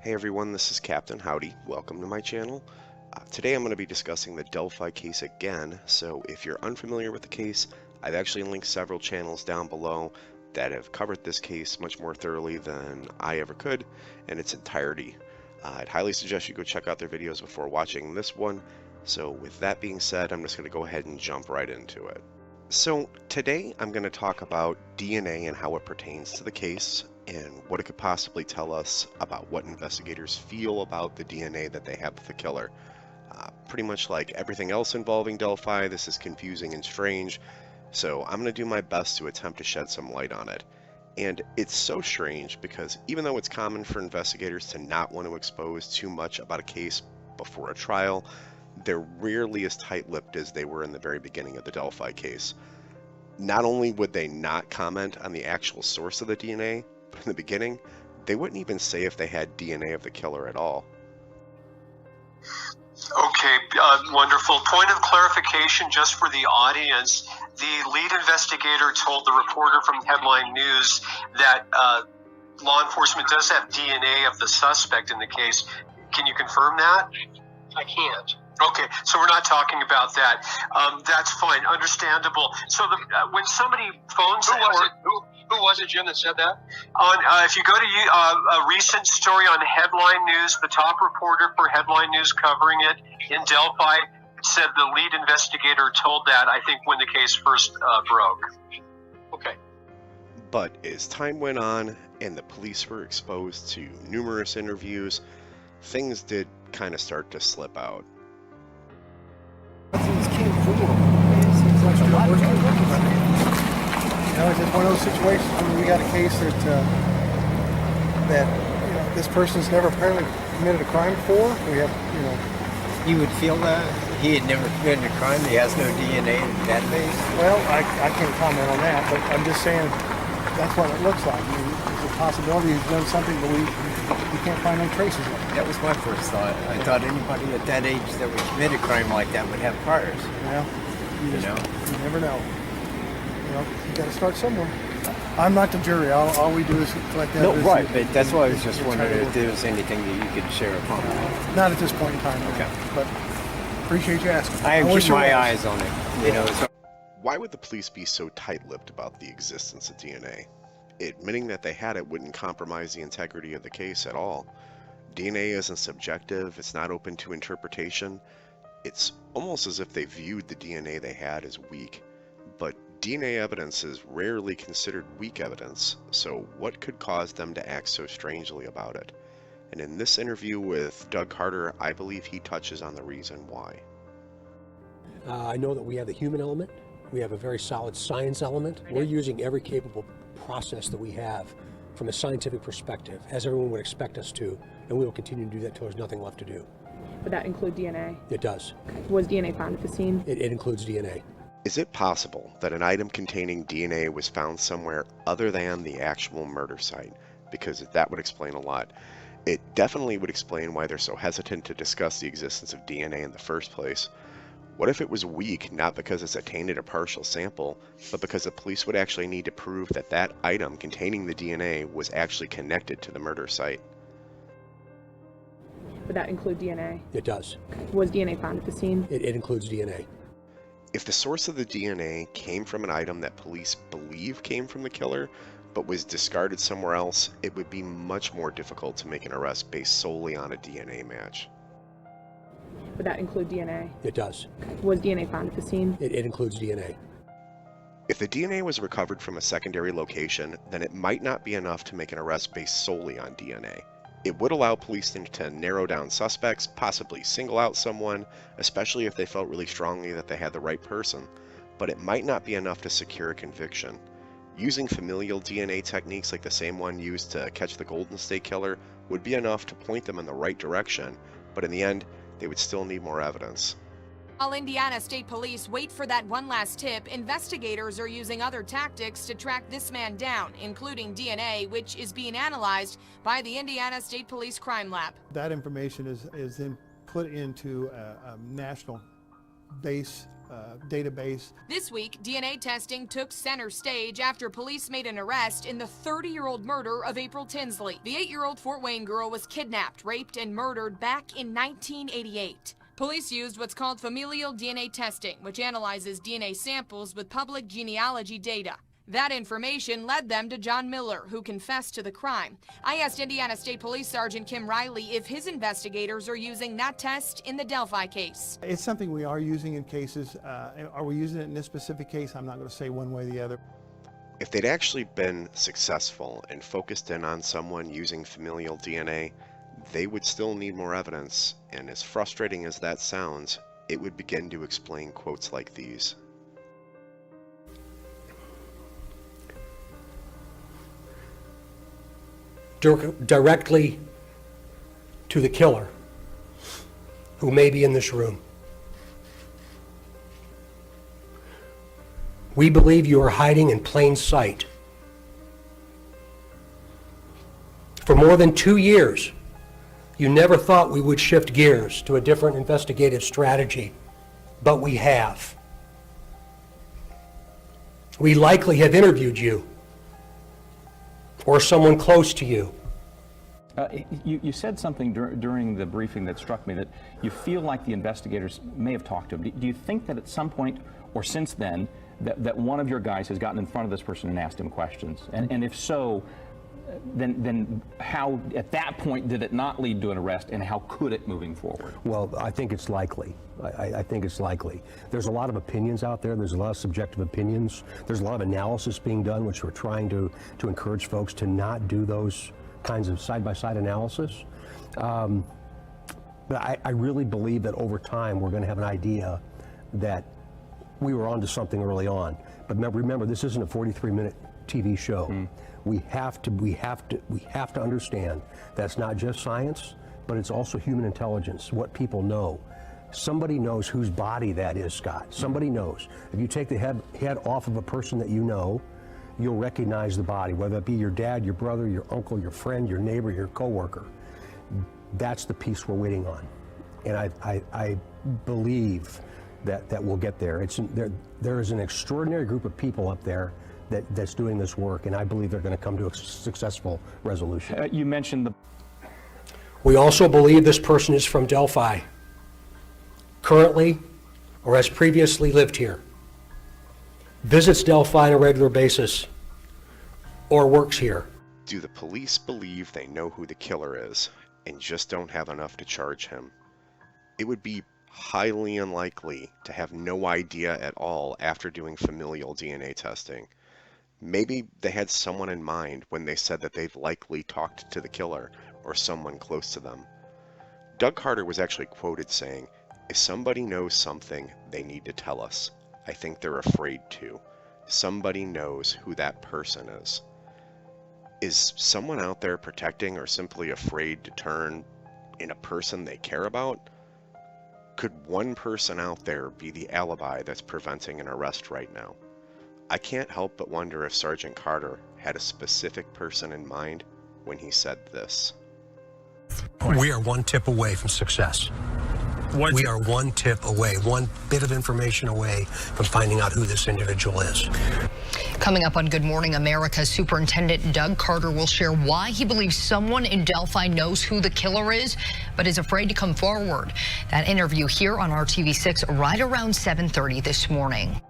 Hey everyone, this is Captain Howdy. Welcome to my channel. Today I'm going to be discussing the Delphi case again, so if you're unfamiliar with the case, I've actually linked several channels down below that have covered this case much more thoroughly than I ever could in its entirety. I'd highly suggest you go check out their videos before watching this one. So with that being said, I'm just going to go ahead and jump right into it. So today I'm going to talk about DNA and how it pertains to the case, and what it could possibly tell us about what investigators feel about the DNA that they have with the killer. Pretty much like everything else involving Delphi, this is confusing and strange, so I'm going to do my best to attempt to shed some light on it. And it's so strange because even though it's common for investigators to not want to expose too much about a case before a trial, they're rarely as tight-lipped as they were in the very beginning of the Delphi case. Not only would they not comment on the actual source of the DNA, but in the beginning, they wouldn't even say if they had DNA of the killer at all. Okay, wonderful. Point of clarification just for the audience. The lead investigator told the reporter from Headline News that law enforcement does have DNA of the suspect in the case. Can you confirm that? I can't. Okay, so we're not talking about that. That's fine, understandable. So when somebody phones... Who was it, Jim, that said that? If you go to a recent story on Headline News, the top reporter for Headline News covering it in Delphi said the lead investigator told that, I think, when the case first broke. Okay. But as time went on and the police were exposed to numerous interviews, things did kind of start to slip out. You know, it's just one of those situations when we got a case that this person's never apparently committed a crime before. We have, You would feel that he had never committed a crime, he has no DNA in the database? Well, I can't comment on that, but I'm just saying that's what it looks like. I mean, there's a possibility he's done something, but we can't find no traces of it. That was my first thought. I thought anybody at that age that would commit a crime like that would have priors. Well, you never know. You got to start somewhere. I'm not the jury. All we do is collect evidence. No, right, but that's why I was just wondering if there was anything that you could share upon that. Not at this point in time. Okay. But appreciate you asking. I have keep my eyes on it. So. Why would the police be so tight-lipped about the existence of DNA? Admitting that they had it wouldn't compromise the integrity of the case at all. DNA isn't subjective, it's not open to interpretation. It's almost as if they viewed the DNA they had as weak. But DNA evidence is rarely considered weak evidence, so what could cause them to act so strangely about it? And in this interview with Doug Carter, I believe he touches on the reason why. I know that we have the human element, we have a very solid science element. We're using every capable process that we have from a scientific perspective, as everyone would expect us to, and we will continue to do that until there's nothing left to do. Would that include DNA? It does. Was DNA found at the scene? It includes DNA. Is it possible that an item containing DNA was found somewhere other than the actual murder site? Because that would explain a lot. It definitely would explain why they're so hesitant to discuss the existence of DNA in the first place. What if it was weak, not because it's tainted a partial sample, but because the police would actually need to prove that that item containing the DNA was actually connected to the murder site? Would that include DNA? It does. Was DNA found at the scene? It includes DNA. If the source of the DNA came from an item that police believe came from the killer, but was discarded somewhere else, it would be much more difficult to make an arrest based solely on a DNA match. Would that include DNA? It does. Was DNA found at the scene? It includes DNA. If the DNA was recovered from a secondary location, then it might not be enough to make an arrest based solely on DNA. It would allow police to narrow down suspects, possibly single out someone, especially if they felt really strongly that they had the right person, but it might not be enough to secure a conviction. Using familial DNA techniques like the same one used to catch the Golden State Killer would be enough to point them in the right direction, but in the end, they would still need more evidence. While Indiana State Police wait for that one last tip, investigators are using other tactics to track this man down, including DNA, which is being analyzed by the Indiana State Police Crime Lab. That information is then put into a national database. This week, DNA testing took center stage after police made an arrest in the 30-year-old murder of April Tinsley. The 8-year-old Fort Wayne girl was kidnapped, raped, and murdered back in 1988. Police used what's called familial DNA testing, which analyzes DNA samples with public genealogy data. That information led them to John Miller, who confessed to the crime. I asked Indiana State Police Sergeant Kim Riley if his investigators are using that test in the Delphi case. It's something we are using in cases. Are we using it in this specific case? I'm not going to say one way or the other. If they'd actually been successful and focused in on someone using familial DNA, they would still need more evidence, and as frustrating as that sounds, it would begin to explain quotes like these. Directly to the killer, who may be in this room. We believe you are hiding in plain sight. For more than 2 years, you never thought we would shift gears to a different investigative strategy, but we have. We likely have interviewed you, or someone close to you. You said something during the briefing that struck me, that you feel like the investigators may have talked to him. Do you think that at some point or since then that one of your guys has gotten in front of this person and asked him questions? And if so, then how, at that point, did it not lead to an arrest, and how could it moving forward? Well, I think it's likely. I think it's likely. There's a lot of opinions out there. There's a lot of subjective opinions. There's a lot of analysis being done, which we're trying to encourage folks to not do those kinds of side-by-side analysis. But I really believe that over time we're going to have an idea that we were onto something early on. But remember, this isn't a 43-minute TV show. We have to understand that's not just science, but it's also human intelligence, what people know. Somebody knows whose body that is, Scott. Somebody knows. If you take the head off of a person that you know, you'll recognize the body, whether it be your dad, your brother, your uncle, your friend, your neighbor, your coworker. That's the piece we're waiting on. And I believe that we'll get there. There is an extraordinary group of people up there that's doing this work, and I believe they're going to come to a successful resolution. You mentioned We also believe this person is from Delphi, currently or has previously lived here, visits Delphi on a regular basis, or works here. Do the police believe they know who the killer is and just don't have enough to charge him? It would be highly unlikely to have no idea at all after doing familial DNA testing. Maybe they had someone in mind when they said that they've likely talked to the killer or someone close to them. Doug Carter was actually quoted saying, "If somebody knows something, they need to tell us. I think they're afraid to. Somebody knows who that person is." Is someone out there protecting or simply afraid to turn in a person they care about? Could one person out there be the alibi that's preventing an arrest right now? I can't help but wonder if Sergeant Carter had a specific person in mind when he said this. We are one tip away from success. We are one tip away, one bit of information away from finding out who this individual is. Coming up on Good Morning America, Superintendent Doug Carter will share why he believes someone in Delphi knows who the killer is, but is afraid to come forward. That interview here on RTV6 right around 7:30 this morning.